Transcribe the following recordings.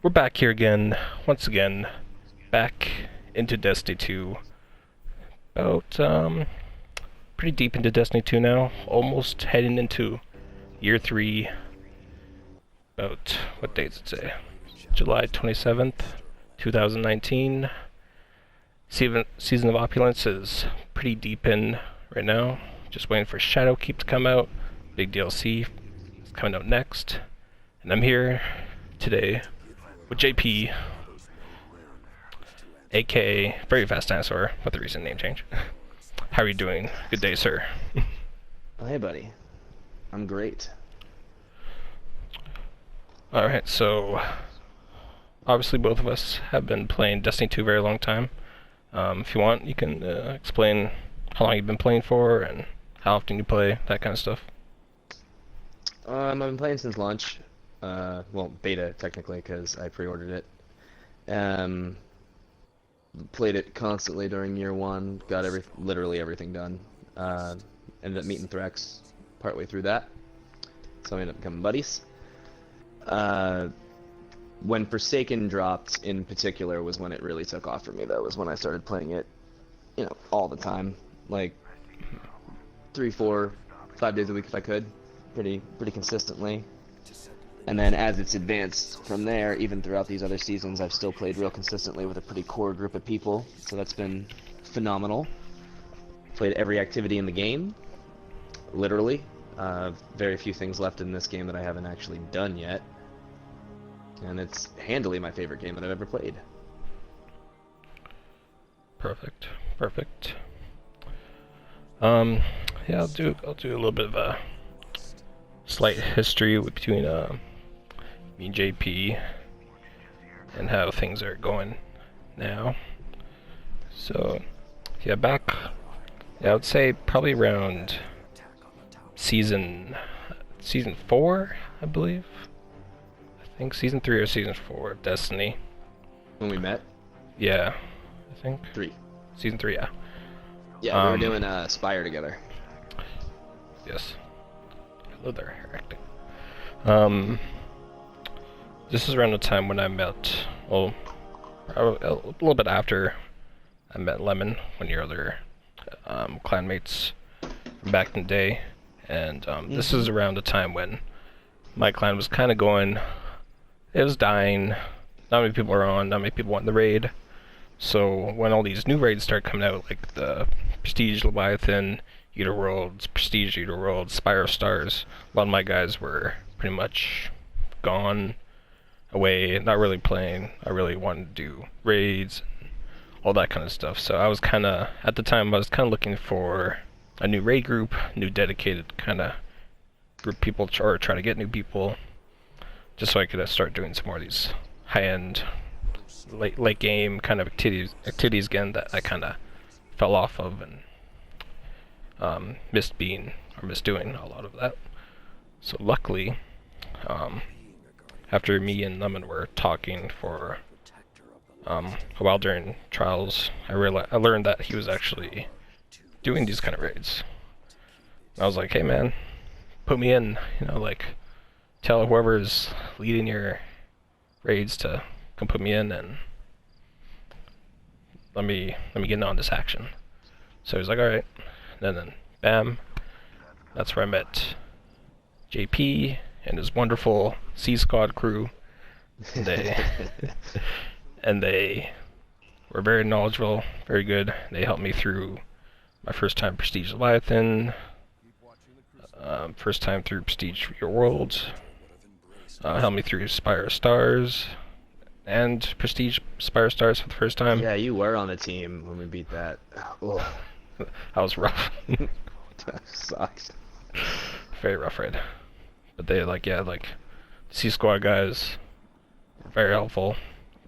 We're back here again, once again, back into Destiny 2. About, pretty deep into Destiny 2 now, almost heading into Year 3. About, what date does it say? July 27th, 2019. Season of Opulence is pretty deep in right now. Just waiting for Shadowkeep to come out. Big DLC is coming out next. And I'm here today with JP, aka Very Fast Dinosaur, with the recent name change. How are you doing? Good day, sir. Oh, hey, buddy. I'm great. Alright, so obviously both of us have been playing Destiny 2 a very long time. If you want, you can explain how long you've been playing for and how often you play, that kind of stuff. I've been playing since launch. Well, beta, technically, because I pre-ordered it. Played it constantly during year one. Got literally everything done. Ended up meeting Threx partway through that. So we ended up becoming buddies. When Forsaken dropped, in particular, was when it really took off for me, though. Was when I started playing it, all the time. Like, 3, 4, 5 days a week if I could. Pretty consistently. And then as it's advanced from there, even throughout these other seasons, I've still played real consistently with a pretty core group of people. So that's been phenomenal. Played every activity in the game, literally. Very few things left in this game that I haven't actually done yet. And it's handily my favorite game that I've ever played. Perfect. Yeah, I'll do a little bit of a slight history between me and JP and how things are going now. So, yeah, I would say probably around season 4, I believe. I think season 3 or season 4 of Destiny. When we met? Yeah, I think 3. season 3. Yeah. Yeah, we were doing Spire together. Yes. Hello there, acting. This is around the time when I met, well, a little bit after I met Lemon, one of your other clanmates from back in the day, and this is around the time when my clan was kind of going, it was dying, not many people were on, not many people wanted the raid, so when all these new raids started coming out, like the Prestige Leviathan, Eater Worlds, Prestige Eater Worlds, Spire of Stars, a lot of my guys were pretty much gone, away, not really playing. I really wanted to do raids, all that kind of stuff. So I was kind of, at the time, I was kind of looking for a new raid group, new dedicated kind of group of people, or try to get new people, just so I could start doing some more of these high-end, late game kind of activities again that I kind of fell off of and missed doing a lot of that. So luckily, after me and Lemon were talking for a while during trials, I learned that he was actually doing these kind of raids. I was like, hey man, put me in, like, tell whoever's leading your raids to come put me in and let me get in on this action. So he's like, alright. And then bam, that's where I met JP and his wonderful C Squad crew. And they were very knowledgeable, very good. They helped me through my first time Prestige Leviathan, first time through Prestige Your Worlds, helped me through Spire of Stars, and Prestige Spire of Stars for the first time. Yeah, you were on the team when we beat that. Oh. That was rough. That sucks. Very rough raid. But they C Squad guys, very helpful.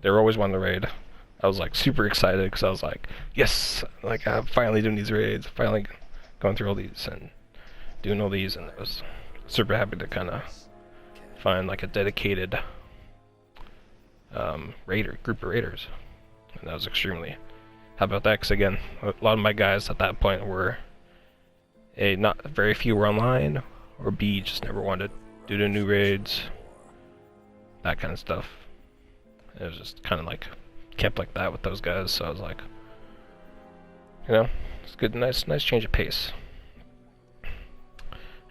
They were always wanting the raid. I was like super excited because I was like, yes, like I'm finally doing these raids, finally going through all these and doing all these, and I was super happy to kind of find like a dedicated group of raiders, and I was extremely happy about that because again, a lot of my guys at that point were not very few were online, or B just never wanted to do the new raids, that kind of stuff. It was just kind of like kept like that with those guys. So I was like, you know, it's good, nice change of pace.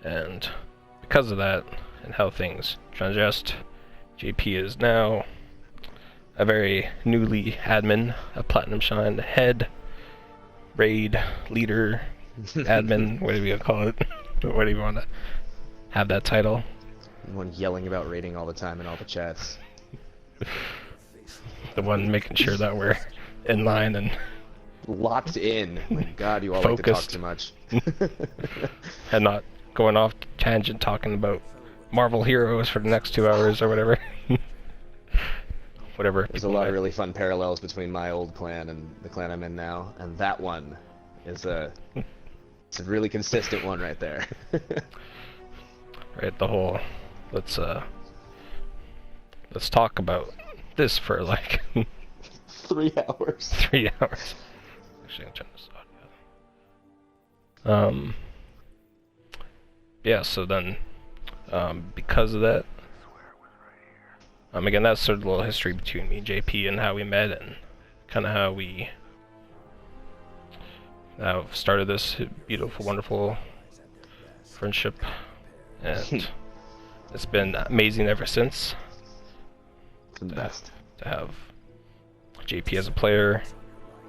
And because of that and how things transgressed, JP is now a very newly admin, a Platinum Shine head, raid, leader, admin, whatever you call it. Whatever you want to have that title. The one yelling about raiding all the time in all the chats. The one making sure that we're in line and locked in. My God, you all focused. like to talk too much. And not going off tangent talking about Marvel heroes for the next 2 hours or whatever. Whatever. There's a lot of really fun parallels between my old clan and the clan I'm in now, and that one is it's a really consistent one right there. Right, the whole let's talk about this for like 3 hours. 3 hours. Actually, I'm turn this audio. Yeah, so then because of that, again, that's sort of a little history between me and JP and how we met and kind of how we started this beautiful, wonderful friendship, and it's been amazing ever since. The best. To have JP as a player,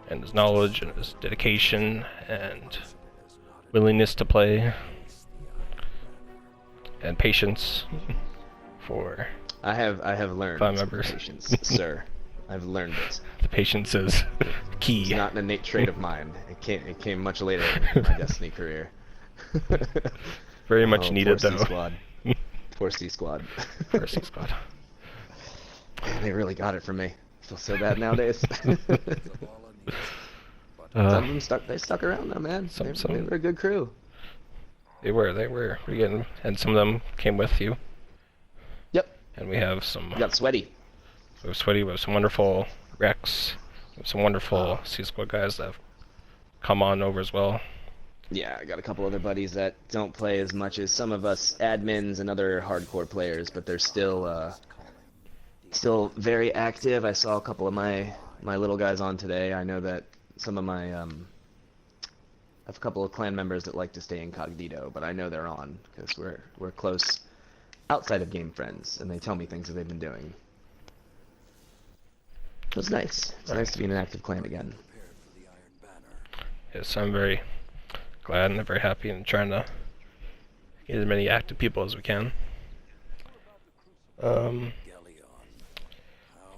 and his knowledge and his dedication and willingness to play, and patience for I have learned clan members. Patience, sir. I've learned it. The patience is key. It's not an innate trait of mine. It came much later in my Destiny career. Very much needed, poor though. C-Squad. Poor C-Squad. Poor C-Squad. Man, they really got it from me. I feel so bad nowadays. Some of them stuck around though, man. They were a good crew. They were. Again, and some of them came with you. Yep. And we have some. We got sweaty. We have sweaty. We have some wonderful Rex. We have some wonderful C-Squad guys that have come on over as well. Yeah, I got a couple other buddies that don't play as much as some of us admins and other hardcore players, but they're still very active. I saw a couple of my little guys on today. I know that some of my I have a couple of clan members that like to stay incognito, but I know they're on because we're close outside of game friends, and they tell me things that they've been doing. So it's nice. It's nice to be in an active clan again. Yes, I'm very glad and very happy and trying to get as many active people as we can.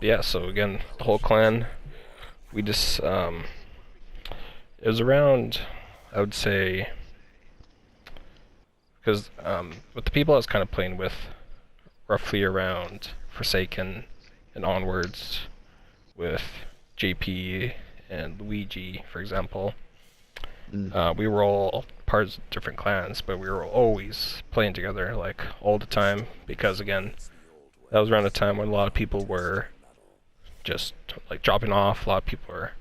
Yeah, so again, the whole clan, we just, it was around, I would say, because with the people I was kind of playing with, roughly around Forsaken and onwards, with JP and Luigi, for example, we were all parts of different clans, but we were always playing together, like, all the time, because, again, that was around a time when a lot of people were just, like, dropping off. A lot of people were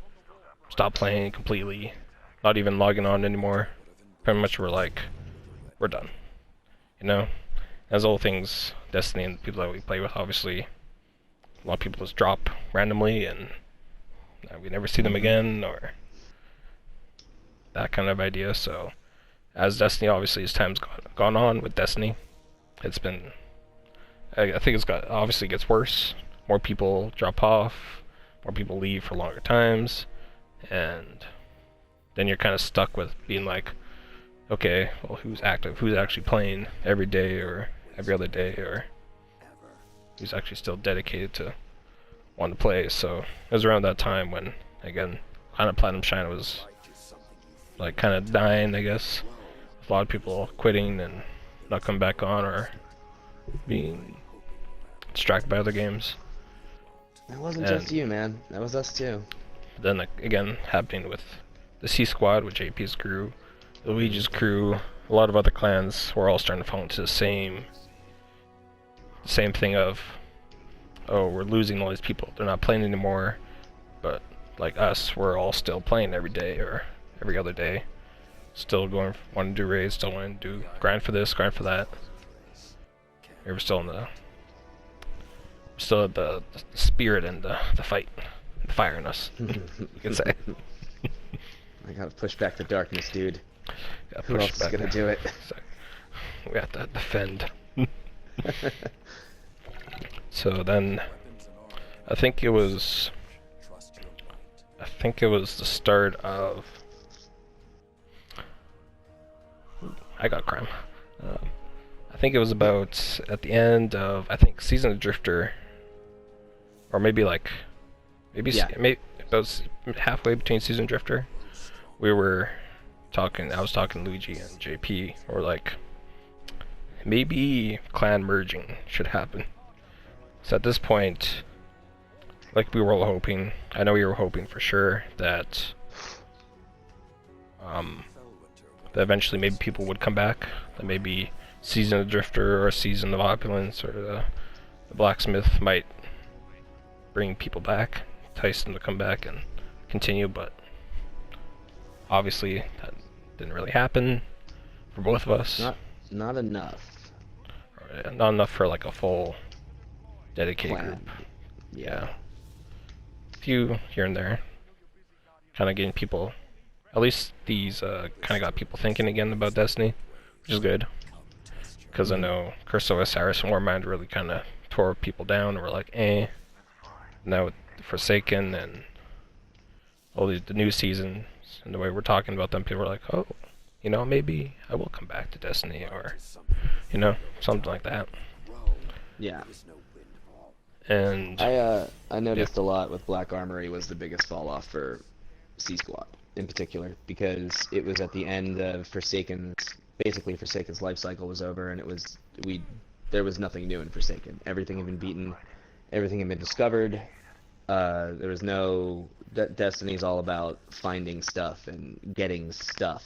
stopped playing completely, not even logging on anymore. Pretty much were like, we're done. You know? As all things, Destiny and the people that we play with, obviously, a lot of people just drop randomly, and we never see them again, or that kind of idea. So, as Destiny, obviously, as time's gone on with Destiny, it's been, I think it's obviously gets worse. More people drop off, more people leave for longer times, and then you're kind of stuck with being like, okay, well, who's active? Who's actually playing every day or every other day, or who's actually still dedicated to wanting to play? So it was around that time when, again, kind of Platinum Shine was like kind of dying, I guess. With a lot of people quitting and not coming back on, or being distracted by other games. It wasn't just you, man. That was us too. Then again, happening with the C-Squad, with JP's crew, Luigi's crew, a lot of other clans were all starting to fall into the same thing of, oh, we're losing all these people. They're not playing anymore, but like us, we're all still playing every day or every other day. Still wanting to do raids, still wanting to do grind for this, grind for that. We're still still had the spirit and the fight, the fire in us. You could say. I gotta push back the darkness, dude. Gotta Who push else is back gonna there. do it? So, we have to defend. So then, I think it was the start of. I got crime. I think it was about at the end of Season of Drifter, or maybe Yeah. maybe it was halfway between Season Drifter. We were talking. I was talking to Luigi and JP. Or like, maybe clan merging should happen. So at this point, like we were all hoping. I know we were hoping for sure that that eventually maybe people would come back. That maybe Season of Drifter or Season of Opulence or the Blacksmith might bring people back, entice them to come back and continue, but obviously that didn't really happen for both of us. Not enough. Not enough for like a full dedicated Clan. group. Yeah. A few here and there. Kind of getting people, at least these kind of got people thinking again about Destiny, which is good. Because I know Curse of Osiris and Warmind really kind of tore people down, and we're like, eh. Now with Forsaken and all the new seasons and the way we're talking about them, people are like, oh, you know, maybe I will come back to Destiny, or, you know, something like that. Yeah. And I noticed a lot with Black Armory was the biggest fall off for C Squad in particular, because it was at the end of basically Forsaken's life cycle was over, and there was nothing new in Forsaken. Everything had been beaten, everything had been discovered. There was no Destiny's all about finding stuff and getting stuff,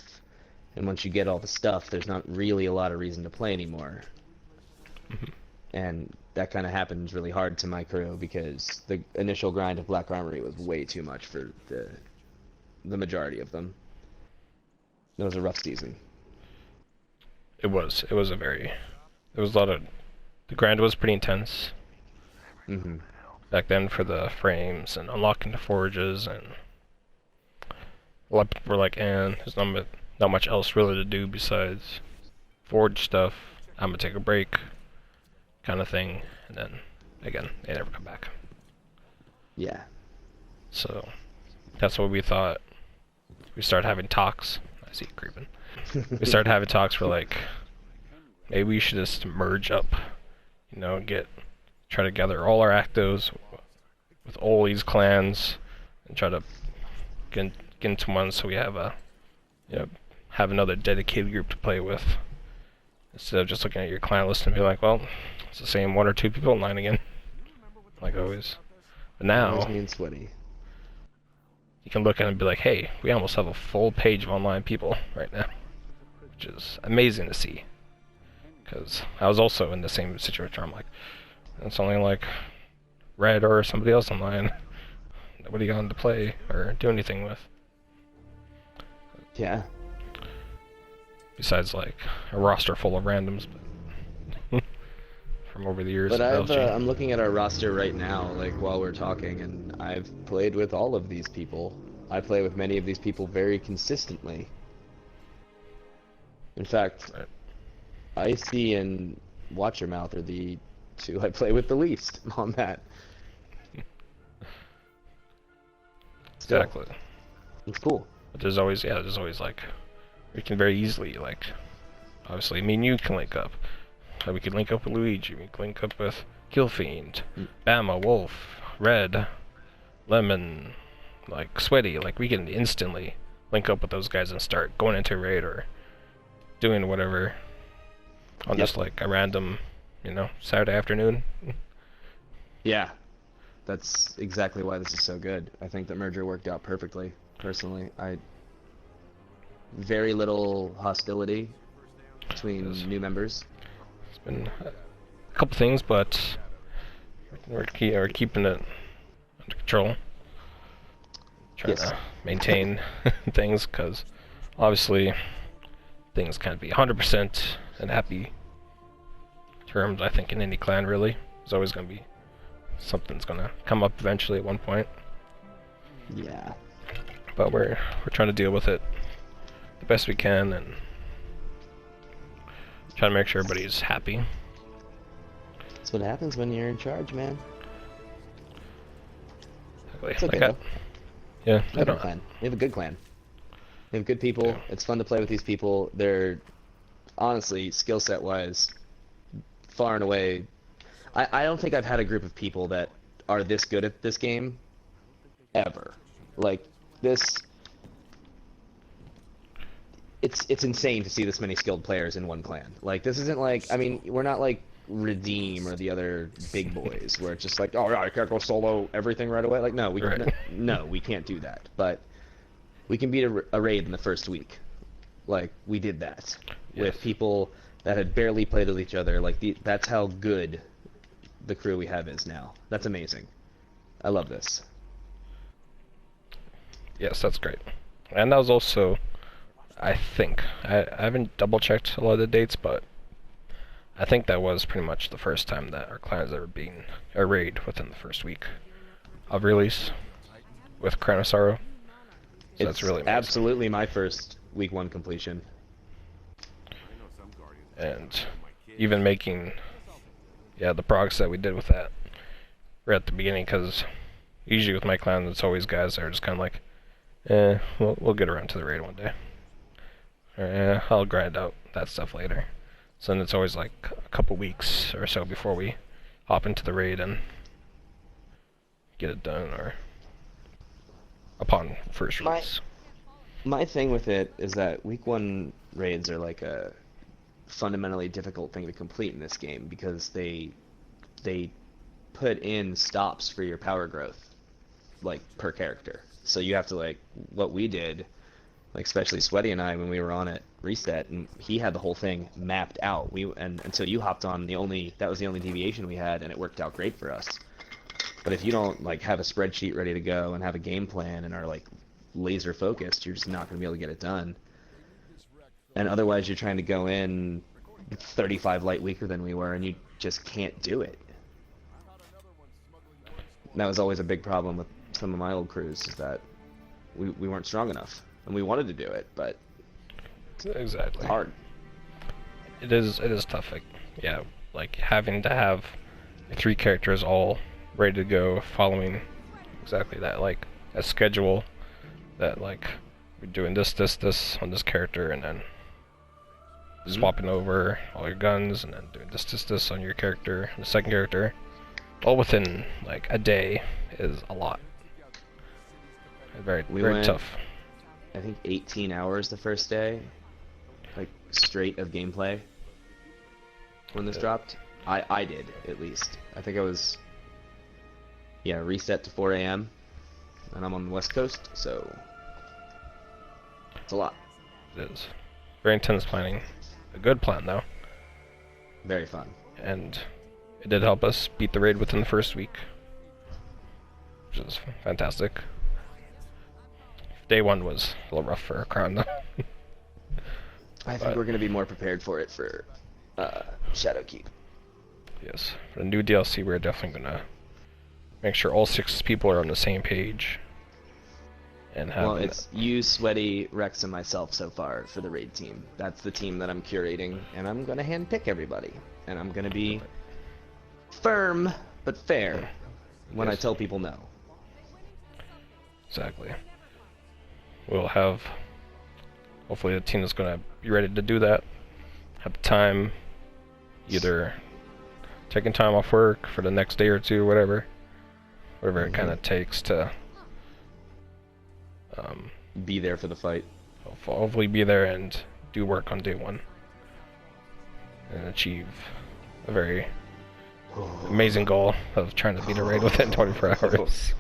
and once you get all the stuff, there's not really a lot of reason to play anymore. And that kind of happens really hard to my crew, because the initial grind of Black Armory was way too much for the majority of them. It was a rough season. it was a lot of, the grind was pretty intense. Back then for the frames and unlocking the forges, and a lot of people were like, and there's not much else really to do besides forge stuff. I'm gonna take a break, kind of thing, and then again they never come back. Yeah. So that's what we thought. We started having talks. I see it creeping. We started having talks for like, maybe we should just merge up, you know, try to gather all our actos with all these clans and try to get into one, so we have have another dedicated group to play with, instead of just looking at your clan list and be like, well, it's the same one or two people online again, like always. But now Always me and Sweaty. you can look at it and be like, hey, we almost have a full page of online people right now, which is amazing to see. Because I was also in the same situation. I'm like, it's only like Red or somebody else online. Nobody got to play or do anything with. Yeah. Besides like a roster full of randoms, but from over the years. But of LG. I'm looking at our roster right now, like while we're talking, and I've played with all of these people. I play with many of these people very consistently. In fact, Right. Icy and Watch Your Mouth are the two I play with the least on that. Still, Exactly. it's cool. But there's always like, we can very easily, like, obviously me and you can link up. We can link up with Luigi, we can link up with Killfiend, Bama, Wolf, Red, Lemon, like Sweaty. Like, we can instantly link up with those guys and start going into a raid or doing whatever on just like a random, you know, Saturday afternoon. Yeah, that's exactly why this is so good. I think the merger worked out perfectly, personally. Very little hostility between new members. It's been a couple things, but we're keeping it under control. Trying Yes. to maintain things, because obviously things can't be 100% in happy terms. I think in any clan really, there's always going to be something's gonna come up eventually at one point. Yeah. But we're trying to deal with it the best we can and trying to make sure everybody's happy. That's what happens when you're in charge, man. Exactly. It's okay, Like though. yeah, We have a clan. We have a good clan. We have good people. Yeah. It's fun to play with these people. They're, honestly, skill set wise, far and away. I don't think I've had a group of people that are this good at this game ever. Like, this. It's insane to see this many skilled players in one clan. Like, this isn't like, I mean, we're not like Redeem or the other big boys where it's just like, oh yeah, I can't go solo everything right away. Like, no, Right. no, we can't do that. But we can beat a raid in the first week. Like, we did that with people that had barely played with each other. Like, that's how good the crew we have is now. That's amazing. I love this. Yes, that's great. And that was also, I think, I haven't double checked a lot of the dates, but I think that was pretty much the first time that our clan has ever been a raid within the first week of release with Crown of Sorrow. So that's really amazing. Absolutely my first week 1 completion. And even making, the progress that we did with that right at the beginning, because usually with my clan, it's always guys that are just kind of like, we'll get around to the raid one day. Or, I'll grind out that stuff later. So then it's always like a couple weeks or so before we hop into the raid and get it done, or upon first release. My thing with it is that week 1 raids are like a fundamentally difficult thing to complete in this game because they put in stops for your power growth, like, per character. So you have to, like, what we did, like, especially Sweaty and I when we were on at reset, and he had the whole thing mapped out. And until you hopped on, that was the only deviation we had, and it worked out great for us. But if you don't, like, have a spreadsheet ready to go and have a game plan and are, like, laser focused, you're just not going to be able to get it done. And otherwise you're trying to go in 35 light weaker than we were, and you just can't do it. And that was always a big problem with some of my old crews, is that we weren't strong enough. And we wanted to do it, but Exactly. it's hard. It is tough. Like having to have 3 characters all ready to go, following exactly that, like a schedule that, like, we're doing this on this character, and then swapping over all your guns, and then doing this on your character, the second character, all within like a day is a lot. Very went, tough. I think 18 hours the first day, like, straight of gameplay when this dropped. I did, at least. I think I was, reset to 4 a.m. and I'm on the West Coast, so it's a lot. It is very intense planning. A good plan though, Very fun. and it did help us beat the raid within the first week, which is fantastic. Day 1 was a little rough for Crown though. I think we're going to be more prepared for it for Shadowkeep. Yes, for the new DLC, we're definitely gonna make sure all 6 people are on the same page. And have Well, it's you, Sweaty, Rex, and myself so far for the raid team. That's the team that I'm curating, and I'm going to handpick everybody. And I'm going to be firm, but fair when I tell people no. Exactly. We'll have, hopefully the team is going to be ready to do that. Have time, either taking time off work for the next day or two, whatever it kind of takes to Be there for the fight. hopefully be there and do work on day 1 and achieve a very amazing goal of trying to beat a raid within 24 hours.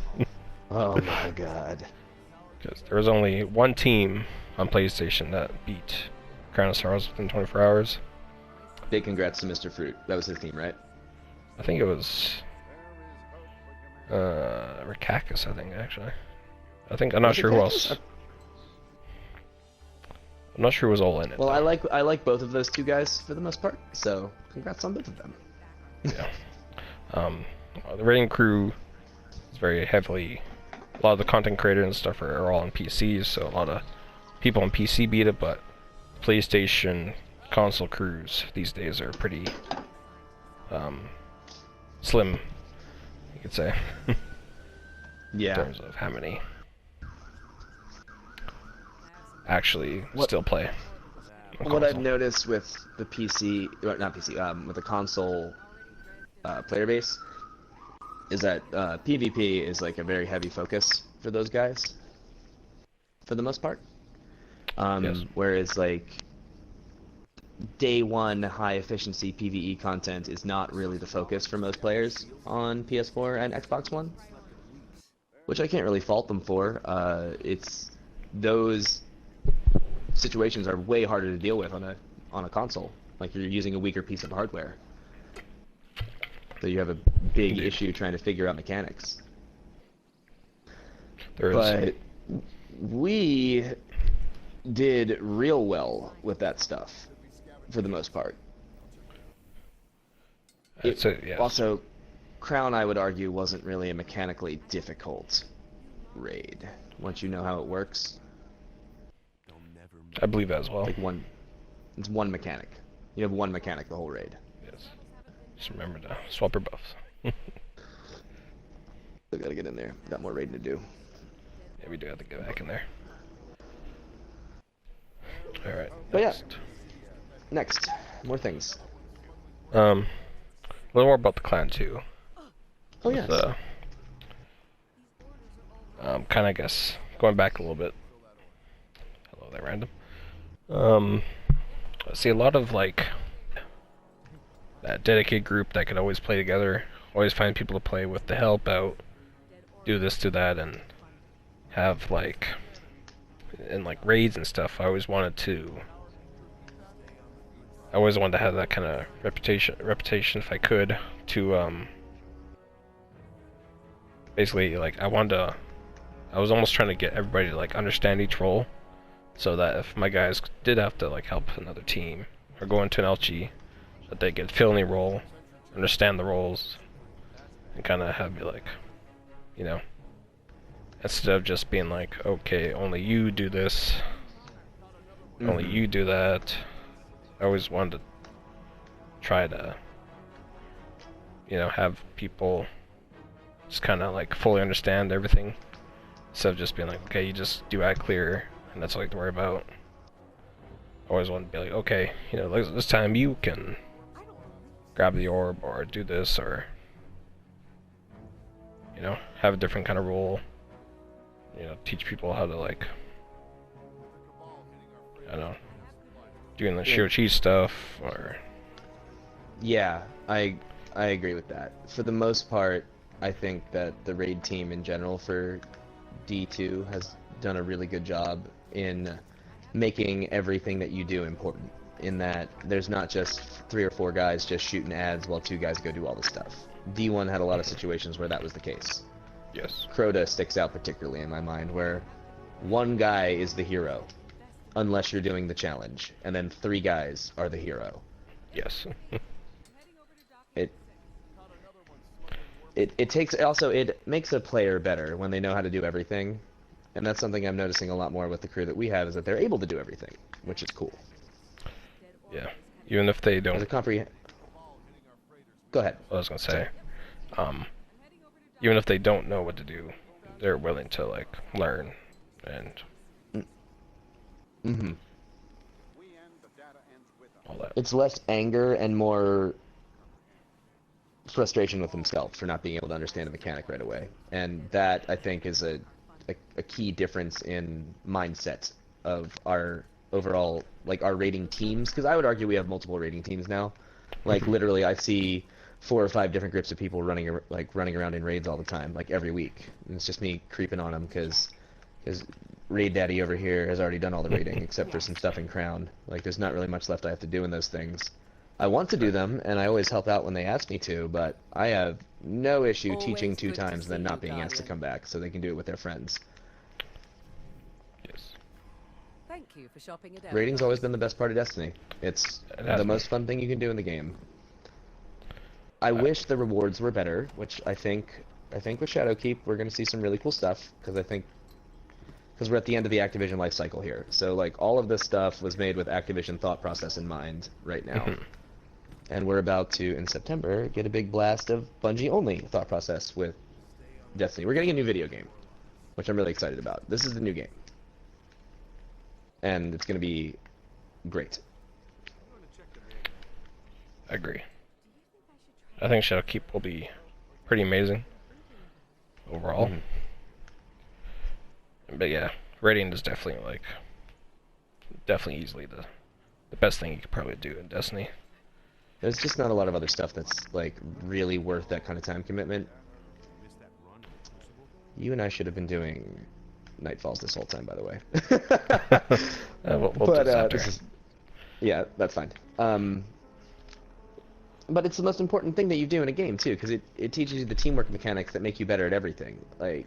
Oh my god. Because there was only one team on PlayStation that beat Crown of Sorrows within 24 hours. Big congrats to Mr. Fruit. That was his team, right? I think it was Rikakis, I think, actually. I'm not sure who else. I'm not sure who was all in it. Well, though. I like both of those 2 guys for the most part, so congrats on both of them. Yeah. The raiding crew is very heavily. A lot of the content creators and stuff are all on PCs, so a lot of people on PC beat it, but PlayStation console crews these days are pretty slim, you could say, Yeah. in terms of how many actually still play. What I've noticed with the PC, or not PC, with the console player base, is that PvP is like a very heavy focus for those guys, for the most part. Yes. Whereas like day one high efficiency PvE content is not really the focus for most players on PS4 and Xbox One, which I can't really fault them for. It's those situations are way harder to deal with on a console. Like you're using a weaker piece of hardware, so you have a big Indeed. issue trying to figure out mechanics. There is. But we did real well with that stuff for the most part. Yes. Also, Crown, I would argue, wasn't really a mechanically difficult raid once you know how it works. I believe that as well. Like it's one mechanic. You have one mechanic the whole raid. Yes. Just remember to swap your buffs. Still gotta get in there. Got more raiding to do. Yeah, we do have to get back in there. Alright. But yeah. Next, more things. A little more about the clan too. Oh yes. Kind of, I guess, going back a little bit. Hello there, random. I see a lot of like that dedicated group that could always play together, always find people to play with to help out, do this, do that, and have like in like raids and stuff. I always wanted to have that kind of reputation if I could to basically like I was almost trying to get everybody to like understand each role, so that if my guys did have to like help another team or go into an LG, that they could fill any role, understand the roles, and kind of have you like, you know, instead of just being like, okay, only you do this, only you do that. I always wanted to try to, you know, have people just kind of like fully understand everything, instead of just being like, okay, you just do ad clear and that's all you have to worry about. I always want to be like, okay, you know, this time you can grab the orb or do this, or you know, have a different kind of role. You know, teach people how to like, I don't know, doing the Shiro Cheese stuff, or Yeah, I agree with that. For the most part, I think that the raid team in general for D2 has done a really good job in making everything that you do important. In that there's not just 3 or 4 guys just shooting ads while 2 guys go do all the stuff. D1 had a lot of situations where that was the case. yes, Crota sticks out particularly in my mind, where 1 guy is the hero, unless you're doing the challenge, and then 3 guys are the hero. yes. It makes a player better when they know how to do everything, and that's something I'm noticing a lot more with the crew that we have, is that they're able to do everything, which is cool. Yeah, even if they As don't. a Go ahead. I was gonna say, even if they don't know what to do, they're willing to like learn and all that. It's less anger and more frustration with themselves for not being able to understand a mechanic right away, and that I think is a key difference in mindset of our overall, like, our rating teams, because I would argue we have multiple rating teams now. Like literally I see 4 or 5 different groups of people running around in raids all the time, like every week, and it's just me creeping on them because Raid Daddy over here has already done all the raiding except for some stuff in Crown. Like there's not really much left I have to do in those things. I want to do them, and I always help out when they ask me to, but I have no issue teaching 2 times and then not being asked to come back, so they can do it with their friends. Yes. Thank you for shopping it out. Raiding's always been the best part of Destiny. It's It has the been. most fun thing you can do in the game. I wish the rewards were better, which I think with Shadowkeep we're gonna see some really cool stuff because we're at the end of the Activision life cycle here. So like all of this stuff was made with Activision thought process in mind right now. And we're about to, in September, get a big blast of Bungie only thought process with Destiny. We're getting a new video game, which I'm really excited about. This is the new game. And it's gonna be great. I agree. I think Shadowkeep will be pretty amazing overall. But yeah, raiding is definitely like easily the best thing you could probably do in Destiny. There's just not a lot of other stuff that's like really worth that kind of time commitment. You and I should have been doing Nightfalls this whole time, by the way. We'll do this after. Yeah, that's fine. But it's the most important thing that you do in a game too, because it teaches you the teamwork mechanics that make you better at everything. Like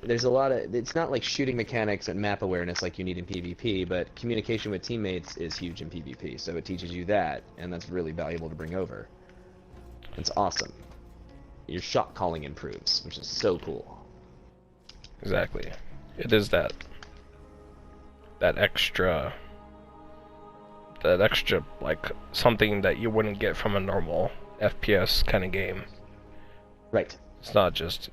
there's a lot of, it's not like shooting mechanics and map awareness like you need in PvP, but communication with teammates is huge in PvP. So it teaches you that, and that's really valuable to bring over. It's awesome. Your shot calling improves, which is so cool. Exactly. It is that extra like something that you wouldn't get from a normal FPS kind of game. Right. It's not just,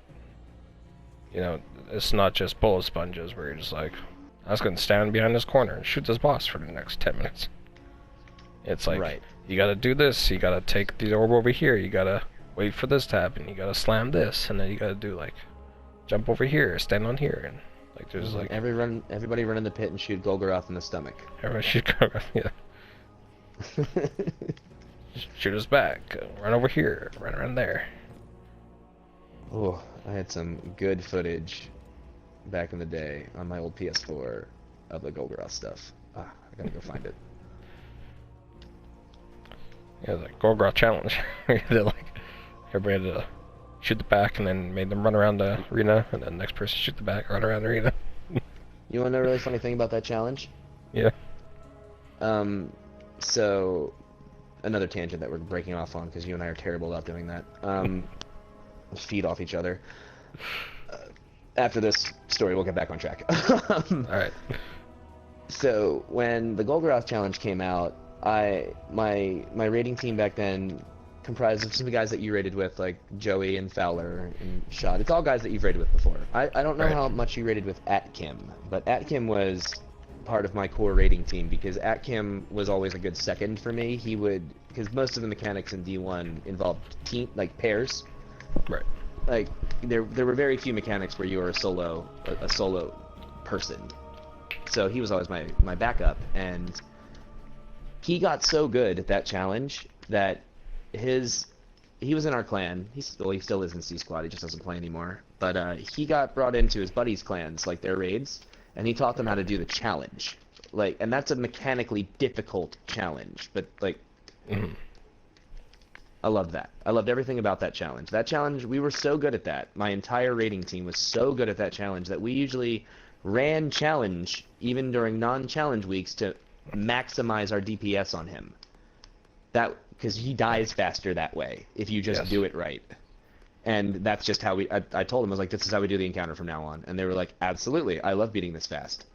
you know, it's not just bullet sponges where you're just like, I was gonna stand behind this corner and shoot this boss for the next 10 minutes. It's like, right. You gotta do this, you gotta take the orb over here, you gotta wait for this to happen, you gotta slam this, and then you gotta do like, jump over here, stand on here, and like there's like... Everybody run in the pit and shoot Golgoroth in the stomach. Everybody shoot Golgoroth, yeah. Shoot us back, run over here, run around there. Oh, I had some good footage back in the day on my old PS4 of the Golgoroth stuff. I gotta go find it. Yeah, the Golgoroth challenge. They like everybody had to shoot the back and then made them run around the arena, and then the next person shoot the back, run around the arena. You wanna know a really funny thing about that challenge? Yeah. So, another tangent that we're breaking off on because you and I are terrible about doing that. Feed off each other. After this story, we'll get back on track. Alright. So, when the Golgoroth challenge came out, my raiding team back then comprised of some of the guys that you raided with, like Joey and Fowler and Shot. It's all guys that you've raided with before. I don't know how much you raided with Atkim, but Atkim was part of my core raiding team because Atkim was always a good second for me. He would, because most of the mechanics in D1 involved team, like pairs. Right. Like there were very few mechanics where you were a solo person. So he was always my backup, and he got so good at that challenge that he was in our clan. He still is in C Squad. He just doesn't play anymore. But he got brought into his buddies' clans, like their raids. And he taught them how to do the challenge, like, and that's a mechanically difficult challenge. But like, I loved that. I loved everything about that challenge. That challenge, we were so good at that. My entire raiding team was so good at that challenge that we usually ran challenge even during non-challenge weeks to maximize our DPS on him. That because he dies faster that way if you just do it right. And that's just how I told him, I was like, this is how we do the encounter from now on. And they were like, absolutely, I love beating this fast.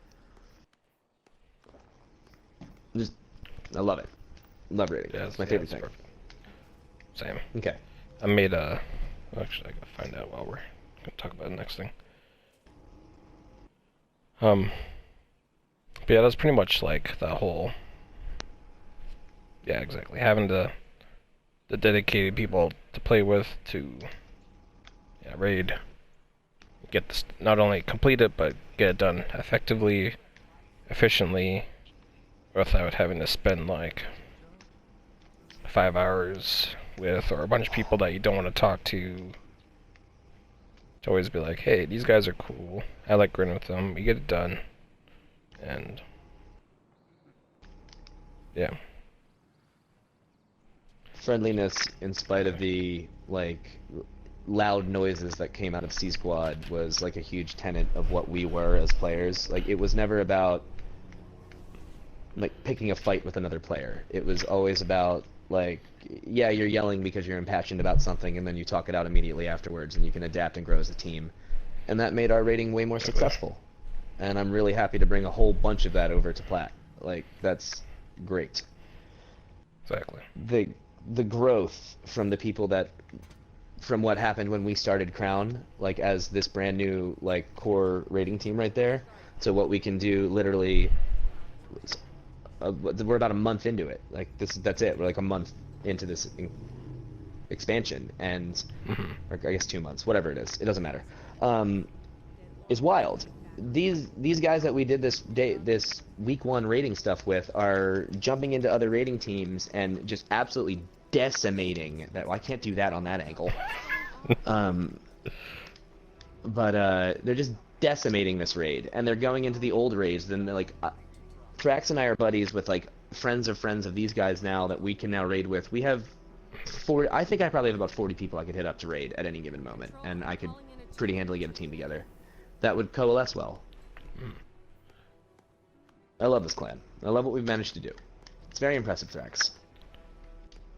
I love it. Love raiding. Yeah, it's my favorite thing. Perfect. Same. Okay. I made a... Actually, I gotta find out while we're gonna talk about the next thing. But yeah, that's pretty much like the whole... Yeah, exactly. Having the dedicated people to play with to... Yeah, raid. Get this, not only complete it, but get it done effectively, efficiently, without having to spend like 5 hours with, or a bunch of people that you don't want to talk to. To always be like, hey, these guys are cool. I like grinning with them. We get it done. And yeah. Friendliness in spite of the like loud noises that came out of C Squad was like a huge tenet of what we were as players. Like it was never about like picking a fight with another player. It was always about Like, yeah, you're yelling because you're impassioned about something, and then you talk it out immediately afterwards, and you can adapt and grow as a team. And that made our rating way more successful. And I'm really happy to bring a whole bunch of that over to Plat. Like, that's great. Exactly. The growth from the people from what happened when we started Crown, like as this brand new like core rating team right there, to what we can do literally. We're about a month into it. Like that's it. We're like a month into this expansion, and or I guess 2 months, whatever it is. It doesn't matter. Is wild. These guys that we did this week 1 rating stuff with are jumping into other rating teams and just absolutely decimating that. Well, I can't do that on that angle. But they're just decimating this raid, and they're going into the old raids. Then they're like, Thrax and I are buddies with like friends of these guys now that we can now raid with. We have 40. I think I probably have about 40 people I could hit up to raid at any given moment, and I could pretty handily get a team together that would coalesce well. I love this clan. I love what we've managed to do. It's very impressive, Thrax.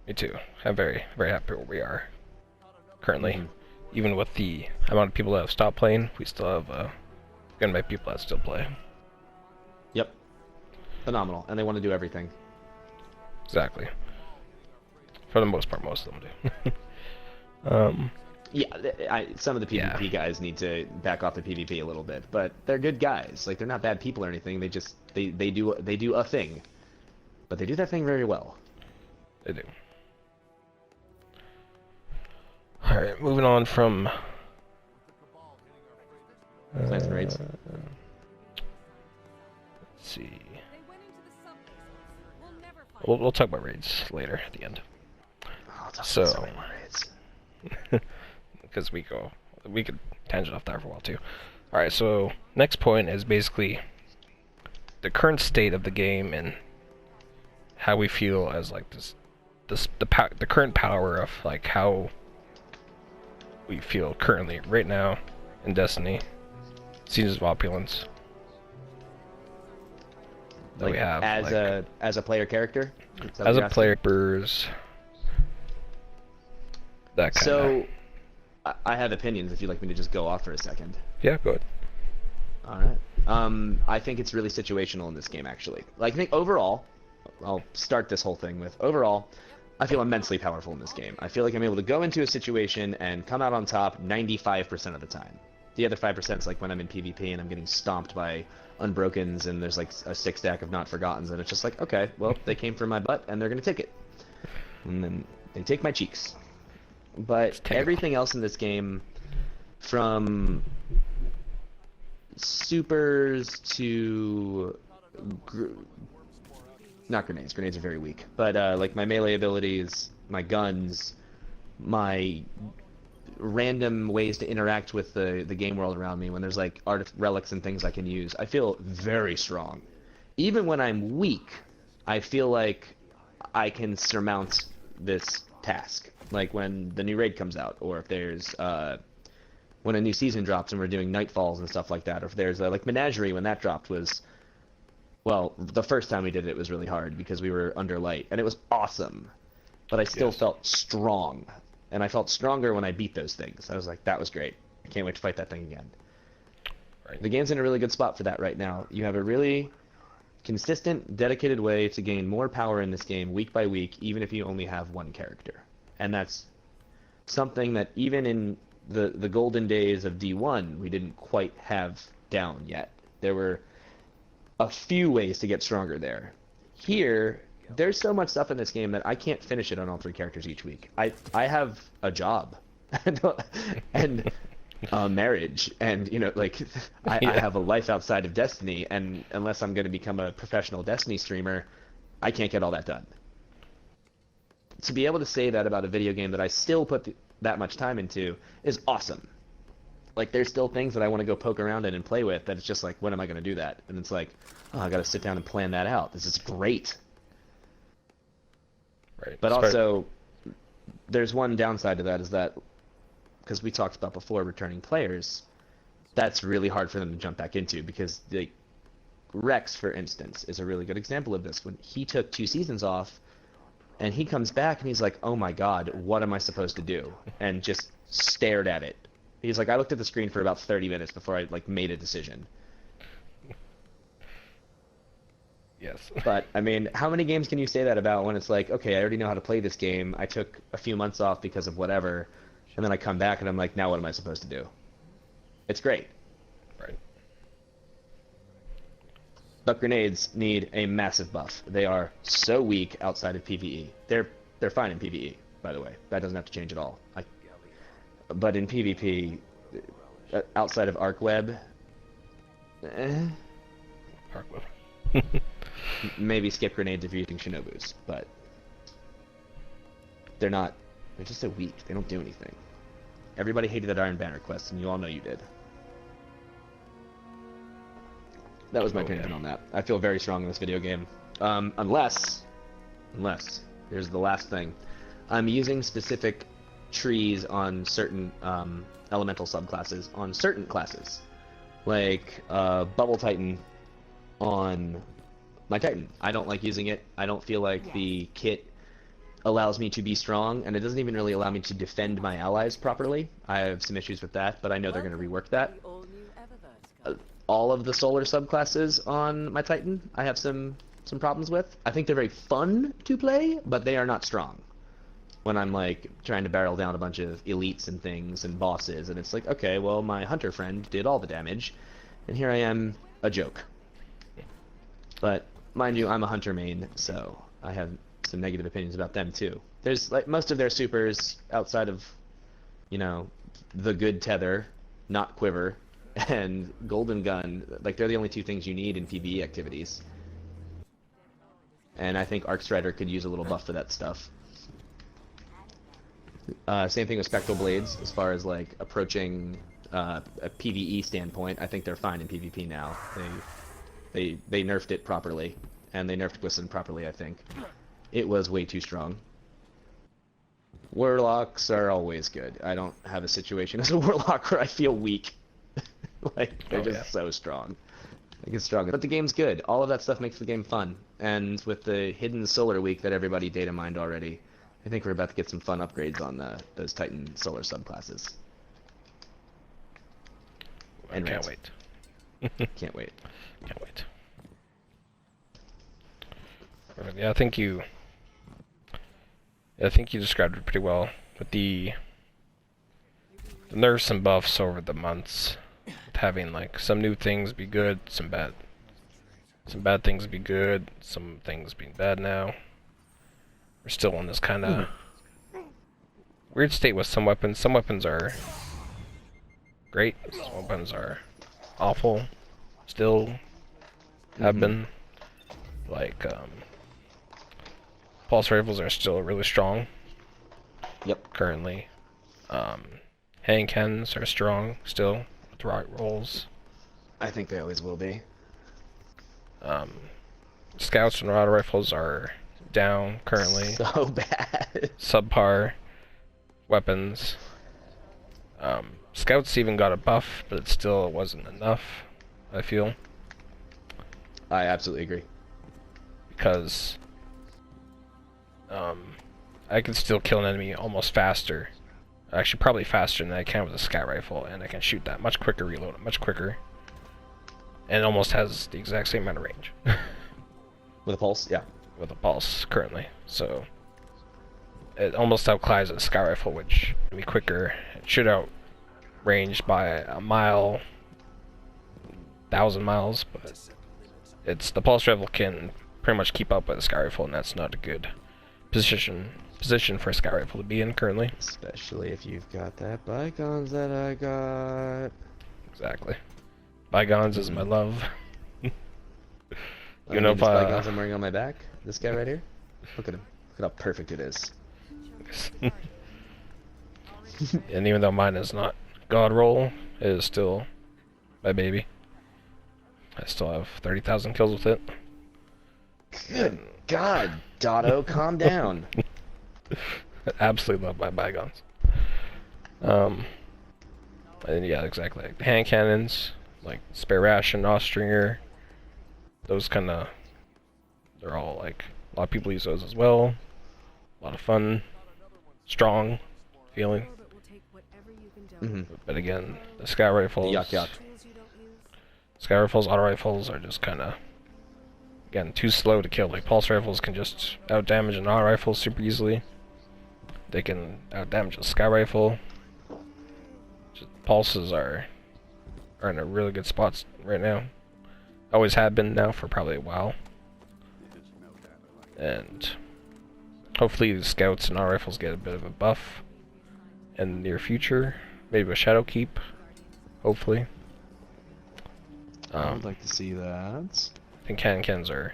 Me too. I'm very, very happy where we are currently. Even with the amount of people that have stopped playing, we still have gonna make people that still play. Yep. Phenomenal. And they want to do everything. Exactly. For the most part, most of them do. Yeah, some of the PvP guys need to back off the PvP a little bit, but they're good guys. Like, they're not bad people or anything. They just they do a thing, but they do that thing very well. They do. All right, moving on from. Plants and raids. Let's see. We'll talk about raids later at the end. I'll talk So. about so many more raids. Because we could tangent off that for a while too. Alright, so next point is basically the current state of the game and how we feel as like the current power of like how we feel currently right now in Destiny. Seasons of Opulence. That Like, we have as a player character. as a player, that kind of. So, I have opinions. If you'd like me to just go off for a second. Yeah, go ahead. All right. I think it's really situational in this game, actually. Like, I think overall, I'll start this whole thing with overall, I feel immensely powerful in this game. I feel like I'm able to go into a situation and come out on top 95% of the time. The other 5% is like when I'm in PvP and I'm getting stomped by Unbrokens and there's like a 6 stack of Not Forgottens, and it's just like, okay, well, they came for my butt and they're gonna take it. And then they take my cheeks. But everything else in this game, from supers to not grenades. Grenades are very weak. But like my melee abilities, my guns, my random ways to interact with the game world around me when there's like relics and things I can use, I feel very strong. Even when I'm weak, I feel like I can surmount this task. Like when the new raid comes out, or if there's when a new season drops and we're doing nightfalls and stuff like that, or if there's like Menagerie when that dropped was, well, the first time we did it was really hard because we were under light and it was awesome, but I still felt strong, and I felt stronger when I beat those things. I was like, that was great. I can't wait to fight that thing again. Right. The game's in a really good spot for that right now. You have a really consistent, dedicated way to gain more power in this game week by week, even if you only have one character. And that's something that even in the golden days of D1, we didn't quite have down yet. There were a few ways to get stronger there. Here, there's so much stuff in this game that I can't finish it on all 3 characters each week. I have a job and a marriage, and like I have a life outside of Destiny, and unless I'm going to become a professional Destiny streamer, I can't get all that done. To be able to say that about a video game that I still put that much time into is awesome. Like, there's still things that I want to go poke around in and play with that it's just like, when am I going to do that? And it's like, oh, I got to sit down and plan that out. This is great. Right. But also, there's one downside to that, is that, because we talked about before, returning players, that's really hard for them to jump back into, because Rex, for instance, is a really good example of this. When he took 2 seasons off, And he comes back and he's like, oh my god, what am I supposed to do? And just stared at it. He's like, I looked at the screen for about 30 minutes before I like made a decision. Yes. But, I mean, how many games can you say that about when it's like, okay, I already know how to play this game, I took a few months off because of whatever, and then I come back and I'm like, now what am I supposed to do? It's great. Right. But grenades need a massive buff. They are so weak outside of PvE. They're fine in PvE, by the way. That doesn't have to change at all. But in PvP, outside of Arc Web, Arc Web. maybe skip grenades if you're using Shinobus, but they're just so weak. They don't do anything. Everybody hated that Iron Banner quest, and you all know you did. That was my opinion on that. I feel very strong in this video game. Unless, here's the last thing. I'm using specific trees on certain elemental subclasses on certain classes. Like Bubble Titan on my Titan. I don't like using it. I don't feel like the kit allows me to be strong, and it doesn't even really allow me to defend my allies properly. I have some issues with that, but I know they're going to rework that. All of the solar subclasses on my Titan, I have some problems with. I think they're very fun to play, but they are not strong. When I'm like trying to barrel down a bunch of elites and things and bosses, and it's like, okay, well, my hunter friend did all the damage, and here I am, a joke. But mind you, I'm a hunter main, so I have some negative opinions about them too. There's like most of their supers outside of, you know, the good tether, not quiver, and golden gun, like they're the only two things you need in PvE activities. And I think Arc Strider could use a little buff for that stuff. Same thing with Spectral Blades, as far as like approaching a PvE standpoint. I think they're fine in PvP now. They nerfed it properly, and they nerfed Gwisten properly, I think. It was way too strong. Warlocks are always good. I don't have a situation as a Warlock where I feel weak. Like, they're just so strong. Like, it's strong. But the game's good. All of that stuff makes the game fun. And with the hidden solar week that everybody data mined already, I think we're about to get some fun upgrades on those Titan solar subclasses. And can't wait. Can't wait. Can't wait. Yeah, I think you described it pretty well with the nerfs and buffs over the months, with having like some new things be good, some bad things be good, some things being bad now. We're still in this kind of weird state with some weapons. Some weapons are great, some weapons are awful, still have been. Like, pulse rifles are still really strong. Yep. Currently. Hand cannons are strong still, with the right rolls. I think they always will be. Scouts and auto rifles are down currently. So bad. Subpar weapons. Scouts even got a buff, but it still wasn't enough, I feel. I absolutely agree. Because I can still kill an enemy almost faster. Actually, probably faster than I can with a scout rifle, and I can shoot that much quicker, reload it much quicker. And it almost has the exact same amount of range. With a pulse? Yeah. With a pulse, currently. So, it almost outclaws a scout rifle, which can be quicker. It should outrange by a mile, 1,000 miles, but the pulse rifle can pretty much keep up with a scout rifle, and that's not a good position for a scout rifle to be in currently. Especially if you've got that bygones that I got. Exactly. Bygones is my love. You know if bygones I'm wearing on my back? This guy right here? Look at him. Look at how perfect it is. And even though mine is not God roll, it is still my baby. I still have 30,000 kills with it. Good God, Dotto, calm down. I absolutely love my bygones. And yeah, exactly. Like hand cannons, like spare ration, Austringer, those kind of, they're all like, a lot of people use those as well. A lot of fun, strong feeling. But again, the sky rifles, Yuck, yuck. sky rifles, auto rifles are just kind of, again, too slow to kill. Like pulse rifles can just out damage an auto rifle super easily. They can out damage a sky rifle. Just, pulses are in a really good spot right now. Always have been now for probably a while. And hopefully the scouts and auto rifles get a bit of a buff in the near future. Maybe a shadow keep, hopefully. I would like to see that. I think can-cans are,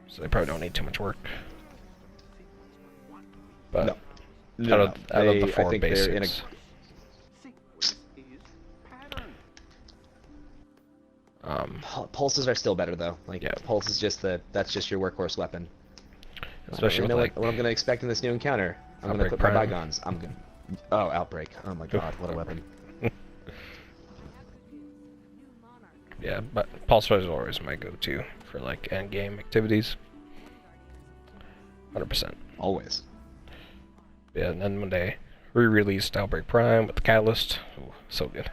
so they probably don't need too much work. But No. out of the four I think basics, they're in pulses are still better though. Like pulse is just that's just your workhorse weapon. especially with like what I'm gonna expect in this new encounter. I'm gonna Outbreak put my Prime. bygones. I'm gonna. Oh, outbreak! Oh my god, what a weapon! yeah, but pulse rifles are always my go-to for like end game activities. 100%. Always. Yeah, and then when they re-released Outbreak Prime with the Catalyst, ooh, so good,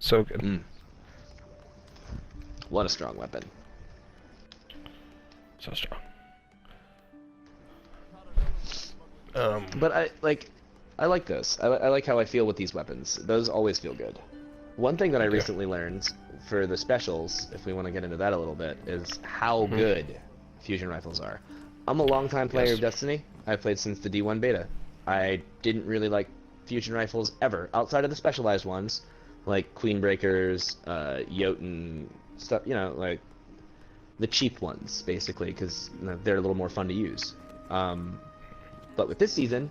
so good. What a strong weapon. So strong. But I like those. I like how I feel with these weapons. Those always feel good. One thing that I recently learned for the specials, if we want to get into that a little bit, is how good fusion rifles are. I'm a longtime player of Destiny. I've played since the D1 beta. I didn't really like fusion rifles ever, outside of the specialized ones, like Queen Breakers, Jotun, stuff, you know, like the cheap ones, basically, because they're a little more fun to use. But with this season,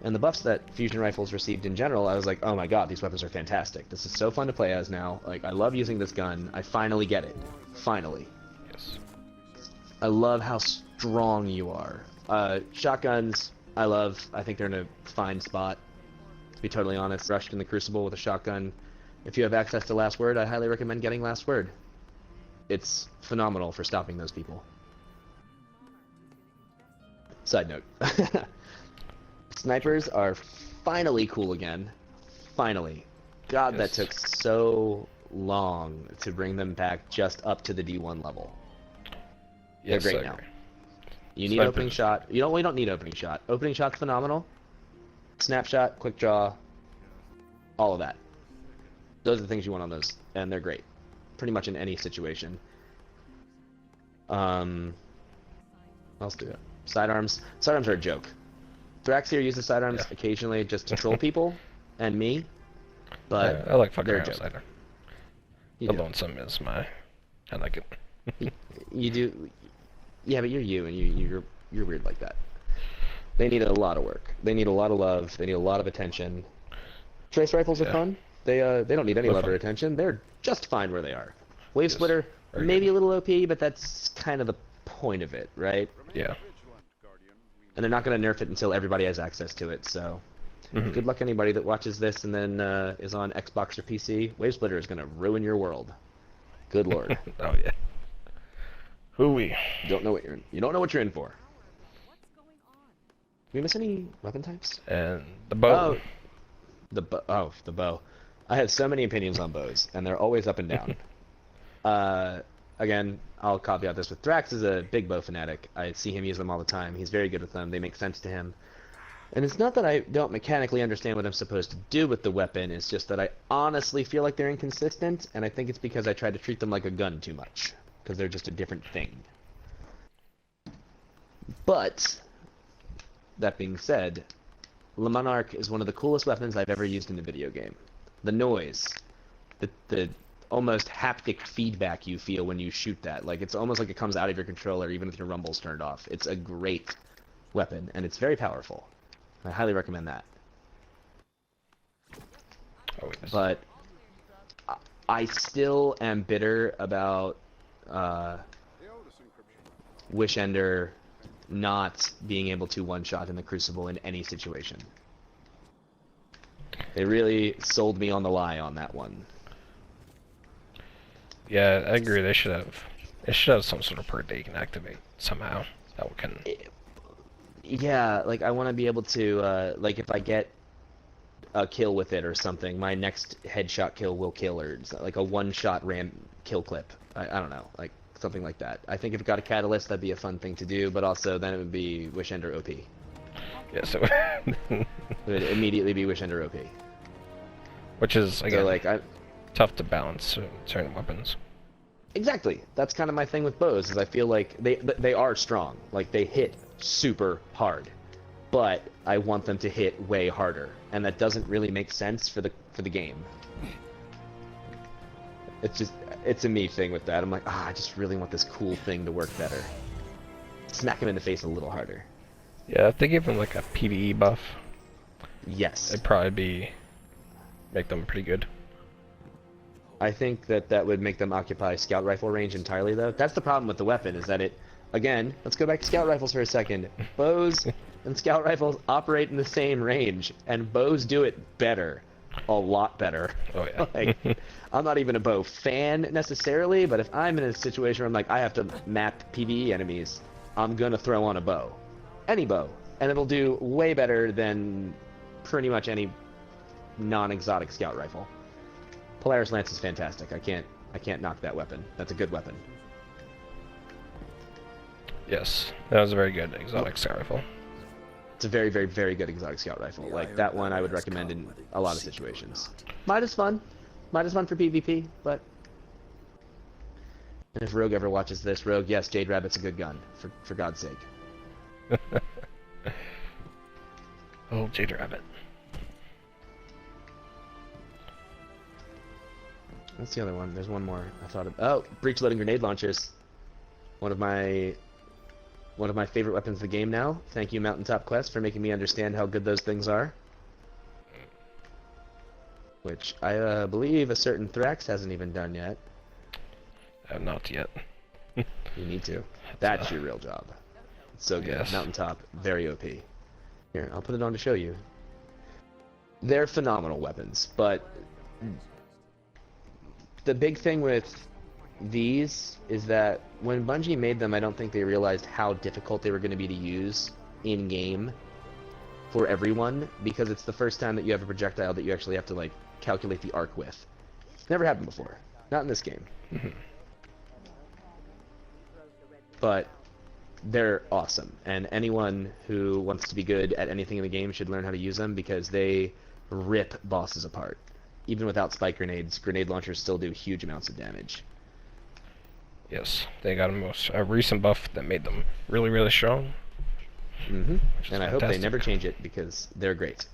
and the buffs that fusion rifles received in general, I was like, oh my god, these weapons are fantastic. This is so fun to play as now. Like, I love using this gun. I finally get it. Finally. Yes. I love how strong you are. Shotguns, I love. I think they're in a fine spot. To be totally honest, rushed in the Crucible with a shotgun. If you have access to Last Word, I highly recommend getting Last Word. It's phenomenal for stopping those people. Side note. Snipers are finally cool again. Finally. God, that took so long to bring them back just up to the D1 level. They're great now. You need opening shot. We don't need opening shot. Opening shot's phenomenal. Snapshot, quick draw, all of that. Those are the things you want on those, and they're great. Pretty much in any situation. What else do we have? Sidearms. Sidearms are a joke. Thrax here uses sidearms occasionally just to troll people and me, but I like fucking they're a around joke. with sidearm. You The do. lonesome is my. I like it. You do. Yeah, but you're you, and you're weird like that. They need a lot of work. They need a lot of love. They need a lot of attention. Trace rifles are fun. They don't need any love or attention. They're just fine where they are. Wave splitter, maybe a little OP, but that's kind of the point of it, right? Yeah. And they're not going to nerf it until everybody has access to it, so good luck anybody that watches this and then is on Xbox or PC. Wave splitter is going to ruin your world. Good lord. Oh yeah. Hooey. You don't know what you're in for. Did we miss any weapon types? And the bow. The bow. I have so many opinions on bows, and they're always up and down. Again, I'll caveat this with Thrax is a big bow fanatic. I see him use them all the time. He's very good with them. They make sense to him. And it's not that I don't mechanically understand what I'm supposed to do with the weapon. It's just that I honestly feel like they're inconsistent, and I think it's because I try to treat them like a gun too much. Because they're just a different thing. But, that being said, Le Monarch is one of the coolest weapons I've ever used in a video game. The noise, the almost haptic feedback you feel when you shoot that. Like, it's almost like it comes out of your controller even with your rumbles turned off. It's a great weapon, and it's very powerful. I highly recommend that. Oh, yes. But I still am bitter about Wishender not being able to one-shot in the Crucible in any situation. They really sold me on the lie on that one. Yeah, I agree. They should have some sort of perk that you can activate somehow. That can. Yeah, like I want to be able to like if I get a kill with it or something, my next headshot kill will kill, or like a one-shot ram kill clip. I don't know, like something like that. I think if it got a catalyst, that'd be a fun thing to do, but also then it would be Wish Ender OP. Yeah, so It would immediately be Wish Ender OP. which is again So like tough to balance certain weapons. exactly. That's kind of my thing with bows, is I feel like they are strong. Like they hit super hard. But I want them to hit way harder, and that doesn't really make sense for the game. It's a me thing with that. I'm like, I just really want this cool thing to work better. Smack him in the face a little harder. Yeah, if they gave them like a PvE buff, Yes. it'd probably make them pretty good. I think that would make them occupy scout rifle range entirely, though. That's the problem with the weapon, is that it, again, let's go back to scout rifles for a second. Bows and scout rifles operate in the same range, and bows do it better. A lot better. Oh yeah. Like, I'm not even a bow fan necessarily, but if I'm in a situation where I'm like, I have to map PvE enemies, I'm gonna throw on a bow. Any bow. And it'll do way better than pretty much any non-exotic scout rifle. Polaris Lance is fantastic. I can't knock that weapon. That's a good weapon. Yes, that was a very good exotic scout rifle. It's a very, very, very good exotic scout rifle. Like, that one I would recommend in a lot of situations. Might is fun. Might is fun for PvP, but... And if Rogue ever watches this, Rogue, yes, Jade Rabbit's a good gun, for God's sake. Oh, Jade Rabbit. What's the other one? There's one more I thought of. Oh, breech loading grenade launchers. One of my favorite weapons of the game now. Thank you, Mountaintop Quest, for making me understand how good those things are. Which I believe a certain Thrax hasn't even done yet. Not yet. You need to. That's your real job. It's so good. Yes. Mountaintop, very OP. Here, I'll put it on to show you. They're phenomenal weapons, but the big thing with these is that when Bungie made them, I don't think they realized how difficult they were going to be to use in-game for everyone, because it's the first time that you have a projectile that you actually have to, like, calculate the arc with. Never happened before. Not in this game. But they're awesome, and anyone who wants to be good at anything in the game should learn how to use them, because they rip bosses apart. Even without spike grenades, grenade launchers still do huge amounts of damage. Yes, they got a recent buff that made them really, really strong. And I hope they fantastic. never change it, because they're great.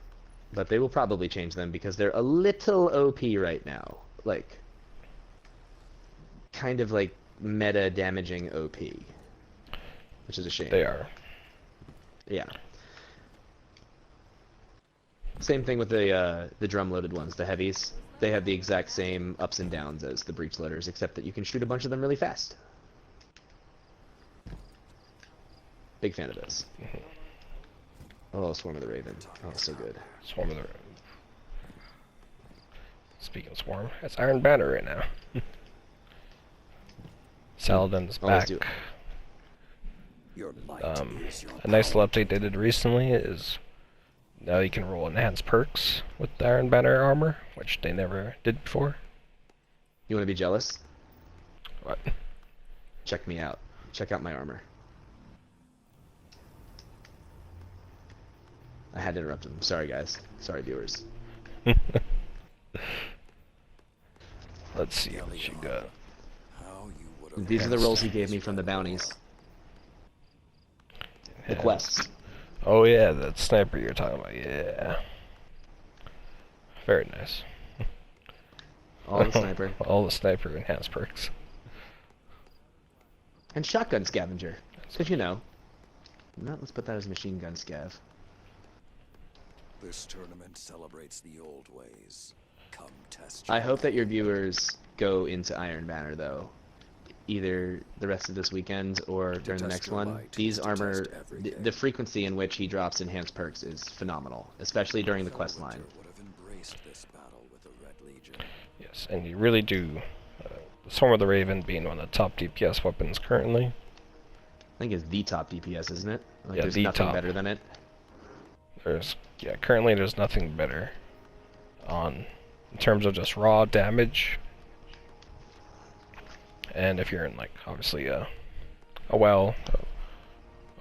But they will probably change them, because they're a little OP right now. Like, kind of like meta damaging OP. Which is a shame. They are. Yeah. Same thing with the drum-loaded ones, the heavies. They have the exact same ups and downs as the breech loaders, except that you can shoot a bunch of them really fast. Big fan of those. Oh, Swarm of the Raven. Oh, so good. Swarm of the... Speaking of Swarm, it's Iron Banner right now. Saladin's Oh, let's back. do it. A nice little update they did recently is now you can roll enhanced perks with the Iron Banner armor, which they never did before. You want to be jealous? What? Check me out. Check out my armor. I had to interrupt him. Sorry, guys. Sorry, viewers. Let's see what you got. These are the rolls he gave me from the bounties. The quests. Oh yeah, that sniper you're talking about, yeah. Very nice. All the sniper. All the sniper enhanced perks. And shotgun scavenger. Because, you know. No, let's put that as machine gun scav. This tournament celebrates the old ways. Come test. I hope that your viewers go into Iron Banner, though. Either the rest of this weekend or during the next one. These armor, the frequency in which he drops enhanced perks is phenomenal, especially during the quest line. Yes, and you really do. Swarm of the Raven being one of the top DPS weapons currently. think it's the top DPS, isn't it? Like Yeah, there's the nothing top. better than it. Currently there's nothing better in terms of just raw damage. And if you're in like obviously a well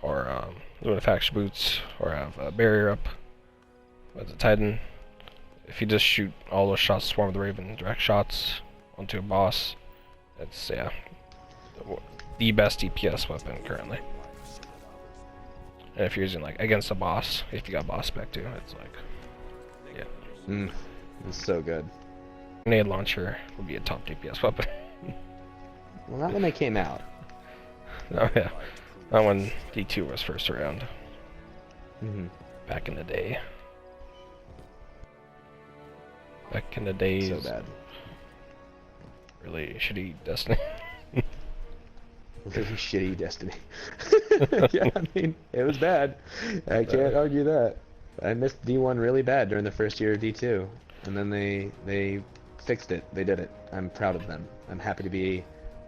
or Lunafaction boots or have a barrier up with a Titan, if you just shoot all those shots, Swarm of the Raven direct shots onto a boss, it's the best DPS weapon currently. And if you're using like against a boss, if you got boss spec too, it's like It's so good. grenade launcher would be a top DPS weapon. Well, not when they came out. Oh yeah, not when D2 was first around. Mm-hmm. Back in the day. Back in the days. So bad. Really shitty Destiny. Really shitty Destiny. Yeah, I mean, it was bad. I can't argue that. I missed D1 really bad during the first year of D2, and then they fixed it. They did it. I'm proud of them. I'm happy to be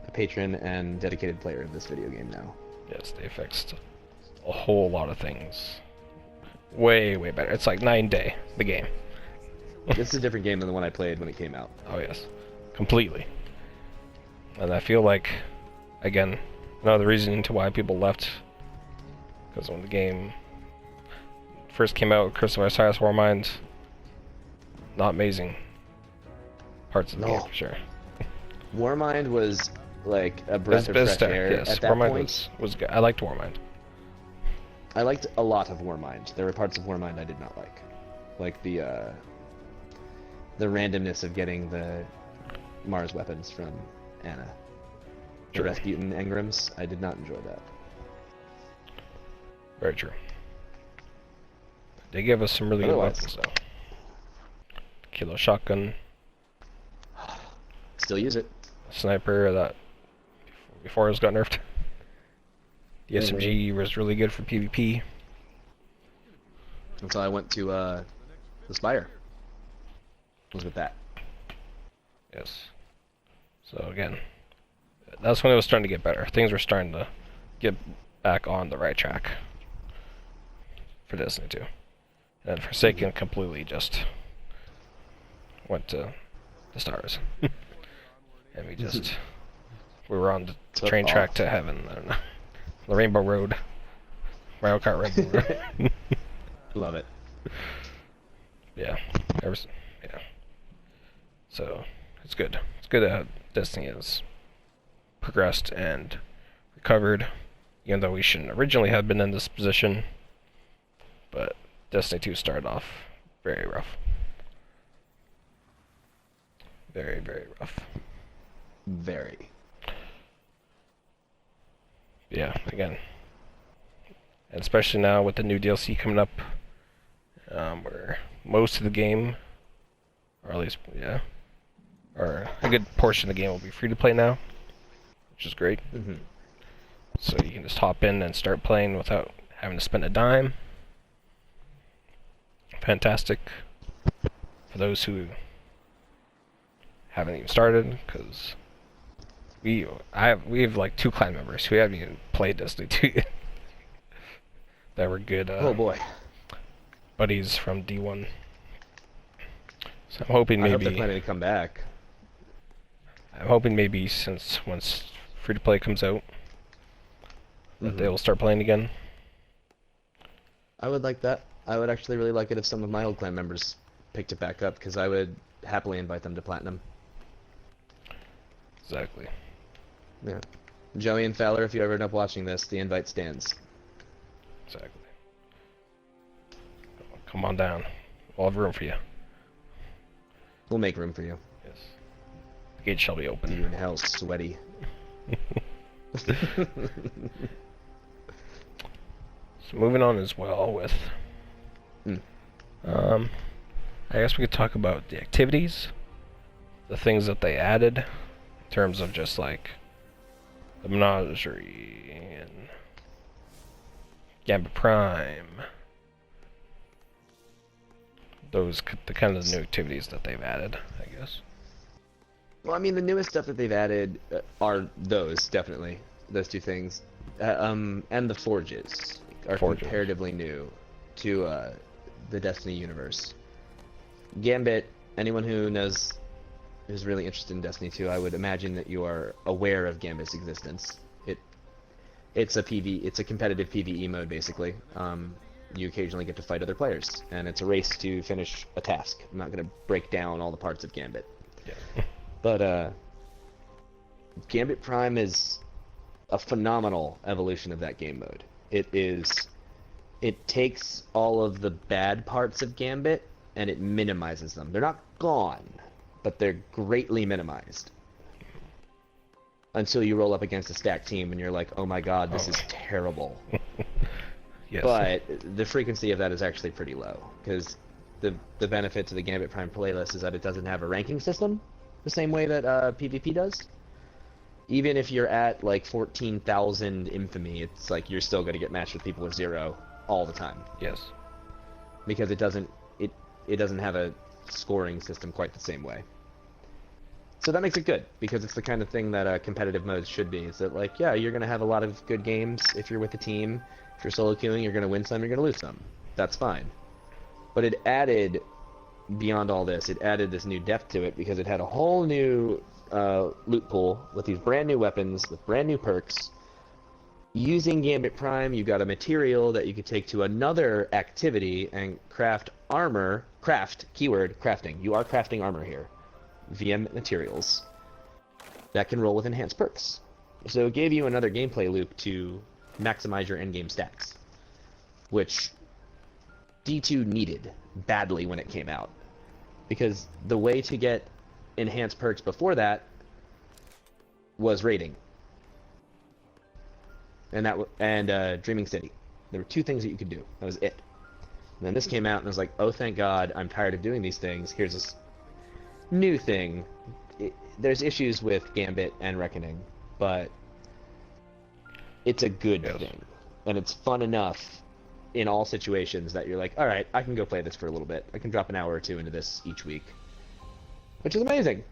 a patron and dedicated player of this video game now. Yes, they fixed a whole lot of things. Way, way better. It's like 9 Day, the game. This is a different game than the one I played when it came out. Oh yes, completely. And I feel like, again, another reason to why people left, because when the game first came out, Curse of Osiris Warmind, not amazing parts of the game for sure. Warmind was like a breath of fresh air. Yes, at that Warmind point, was good. I liked Warmind. I liked a lot of Warmind. There were parts of Warmind I did not like the randomness of getting the Mars weapons from Anna. The True. Rasputin engrams, I did not enjoy that. Very true. They gave us some really good Otherwise- weapons though. Kilo shotgun, Still use it. sniper that before it got nerfed. The SMG was really good for PvP. Until I went to the Spire. Was with that. Yes. So again, that's when it was starting to get better. Things were starting to get back on the right track for Destiny 2. And Forsaken completely just went to the stars. And we were on the Took train track off. to heaven. I don't know. The Rainbow Road. Mario Kart Rainbow Road. Love it. Yeah. Yeah. So, it's good. It's good that Destiny has progressed and recovered, even though we shouldn't originally have been in this position. But Destiny 2 started off very rough. Very, very rough. Very. Yeah, again. And especially now with the new DLC coming up, where most of the game, or at least, or a good portion of the game will be free to play now, which is great. Mm-hmm. So you can just hop in and start playing without having to spend a dime. Fantastic for those who haven't even started, because we have like 2 clan members who haven't even played Destiny 2 yet. That were good Oh boy. buddies from D1. So I'm hoping I hope they're maybe planning to come back. since once free to play comes out, that Mhm. they will start playing again. I would like that. I would actually really like it if some of my old clan members picked it back up, because I would happily invite them to Platinum. Exactly. Yeah. Joey and Fowler, if you ever end up watching this, the invite stands. Exactly. Come on down. We'll have room for you. We'll make room for you. Yes. The gate shall be You open. in hell, sweaty. So moving on as well with I guess we could talk about the activities, the things that they added in terms of just like the menagerie and Gambit Prime. The kind of new activities that they've added, I guess. Well, I mean, the newest stuff that they've added are those, definitely. those two things, and the Forges are Forges. comparatively new to the Destiny universe. Gambit, anyone who knows, who's really interested in Destiny 2, I would imagine that you are aware of Gambit's existence. It's a competitive PvE mode basically. You occasionally get to fight other players, and it's a race to finish a task. I'm not going to break down all the parts of Gambit. Yeah. But Gambit Prime is a phenomenal evolution of that game mode. It takes all of the bad parts of Gambit and it minimizes them. They're not gone, but they're greatly minimized. Until you roll up against a stacked team and you're like, oh my god, this is terrible. Yes. But the frequency of that is actually pretty low, because the benefit to the Gambit Prime playlist is that it doesn't have a ranking system the same way that PvP does. Even if you're at like 14,000 infamy, it's like you're still going to get matched with people with 0 all the time. Yes. Because it doesn't have a scoring system quite the same way. So that makes it good, because it's the kind of thing that competitive modes should be. Is that like, yeah, you're going to have a lot of good games if you're with a team. If you're solo queuing, you're going to win some, you're going to lose some. That's fine. But it added, beyond all this, it added this new depth to it, because it had a whole new loot pool with these brand new weapons, with brand new perks. Using Gambit Prime, you got a material that you could take to another activity and craft armor. Keyword, crafting. You are crafting armor here via materials that can roll with enhanced perks. So it gave you another gameplay loop to maximize your endgame stats, which D2 needed badly when it came out, because the way to get enhanced perks before that was raiding and Dreaming City. There were 2 things that you could do. That was it. And then this came out and I was like, oh thank god, I'm tired of doing these things. Here's this new thing. There's issues with Gambit and Reckoning, but it's a good thing, and it's fun enough in all situations that you're like, all right, I can go play this for a little bit. I can drop an hour or 2 into this each week, which is amazing.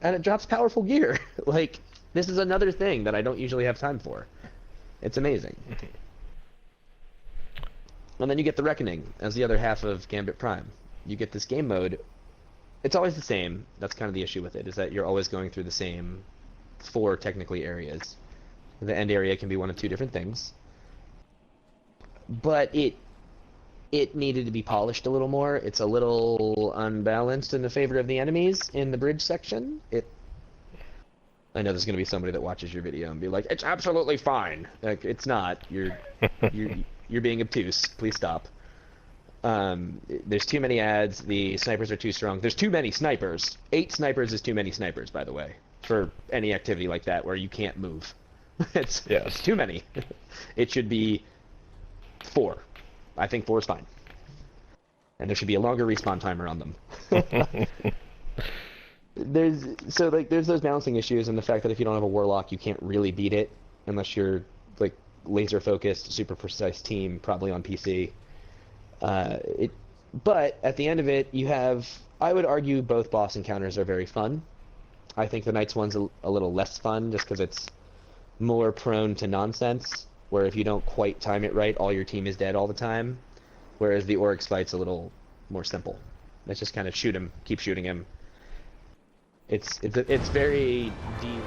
And it drops powerful gear. Like, this is another thing that I don't usually have time for. It's amazing. And then you get the Reckoning as the other half of Gambit Prime. You get this game mode. It's always the same. That's kind of the issue with it, is that you're always going through the same 4 technically areas. The end area can be one of 2 different things. But it needed to be polished a little more. It's a little unbalanced in the favor of the enemies in the bridge section. I know there's going to be somebody that watches your video and be like, it's absolutely fine. Like, it's not. You're being obtuse. Please stop. There's too many ads. The snipers are too strong. There's too many snipers. 8 snipers is too many snipers, by the way, for any activity like that where you can't move. It's too many. It should be 4. I think 4 is fine. And there should be a longer respawn timer on them. There's those balancing issues, and the fact that if you don't have a warlock, you can't really beat it unless you're like laser focused, super precise team, probably on PC. But at the end of it, you have, I would argue, both boss encounters are very fun. I think the Knights one's a little less fun, just because it's more prone to nonsense, where if you don't quite time it right, all your team is dead all the time. Whereas the Oryx fight's a little more simple. Let's just kind of shoot him, keep shooting him. It's very deep.